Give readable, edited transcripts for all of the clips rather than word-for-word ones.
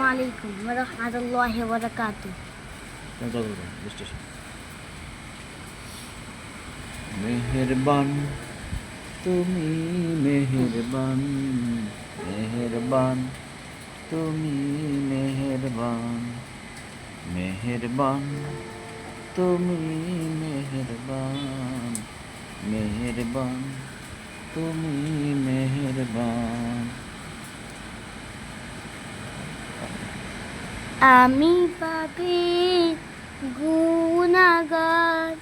আসসালামু আলাইকুম ওয়া রাহমাতুল্লাহি ওয়া বারাকাতুহু। মেহেরবান তুমি মেহেরবান, মেহেরবান তুমি মেহেরবান, মেহেরবান তুমি মেহেরবান, মেহেরবান তুমি মেহেরবান। আমি পাপী গুনাহগার,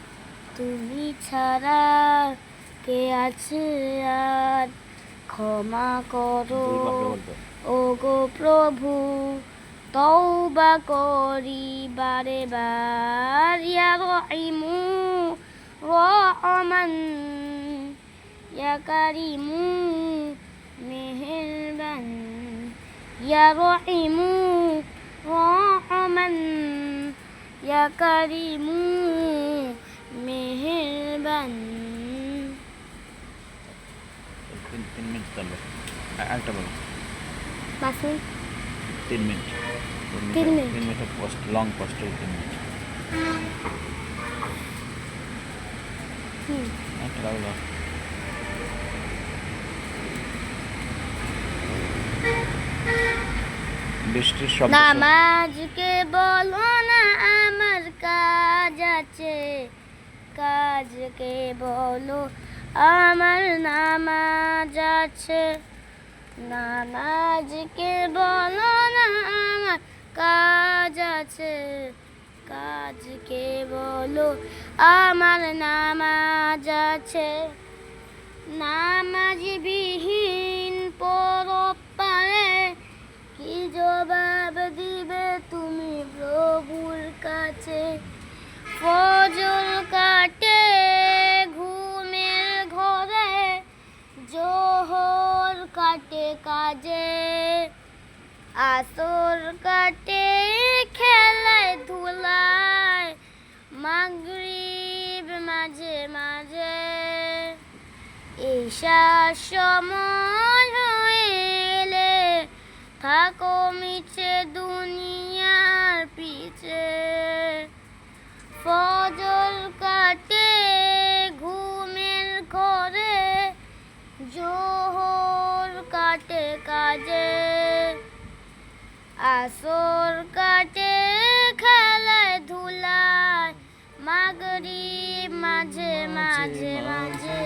তুমি ছাড়া কে আছে আর? ক্ষমা করো ওগো প্রভু, তওবা করি বারে বার। ইয়া রহিমু রহমান, ইয়া কারিমু মেহেরবান, ইয়া রহিমু রহমান, ইয়া কারিমু মেহেরবান। 3 মিনিট চলবে, আরেকটা বলো। 5 minute, 3 minute, 3 minute. 3 minute post, long post 3 minute. একটা বলো। বৃষ্টির শব্দ। নামাজকে বলো না আমার কাজ আছে, কাজকে বলো আমার নামাজ আছে। নামাজকে বলো না আমার কাজ আছে, কাজকে বলো আমার নামাজ আছে। নামাজ বিহীন পরপারে কি জবাব দিবে তুমি প্রভুর কাছে? ফজর কাটে ঘুমের ঘরে, জোহর কাটে কাজে, আসর কাটে খেলায় ধুলায়, মাগরিব মাঝে মাঝে। ঈশার সময় হইলে থাকো মিছে দুনিয়ার পিছে। ফজর কাটে ঘুমের ঘরে, জোহর কাটে কাজে, আসর কাটে খেলায় ধুলায়, মাগরিব মাঝে মাঝে মাঝে।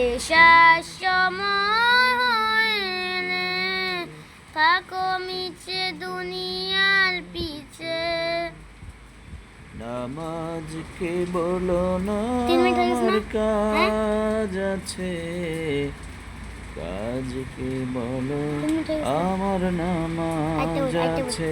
ঈশার সময় হইলে থাকো মিছে দুনিয়ার পিছে। নামাজকে বলো না আমার কাজ আছে, কাজকে বলো আমার নামাজ আছে।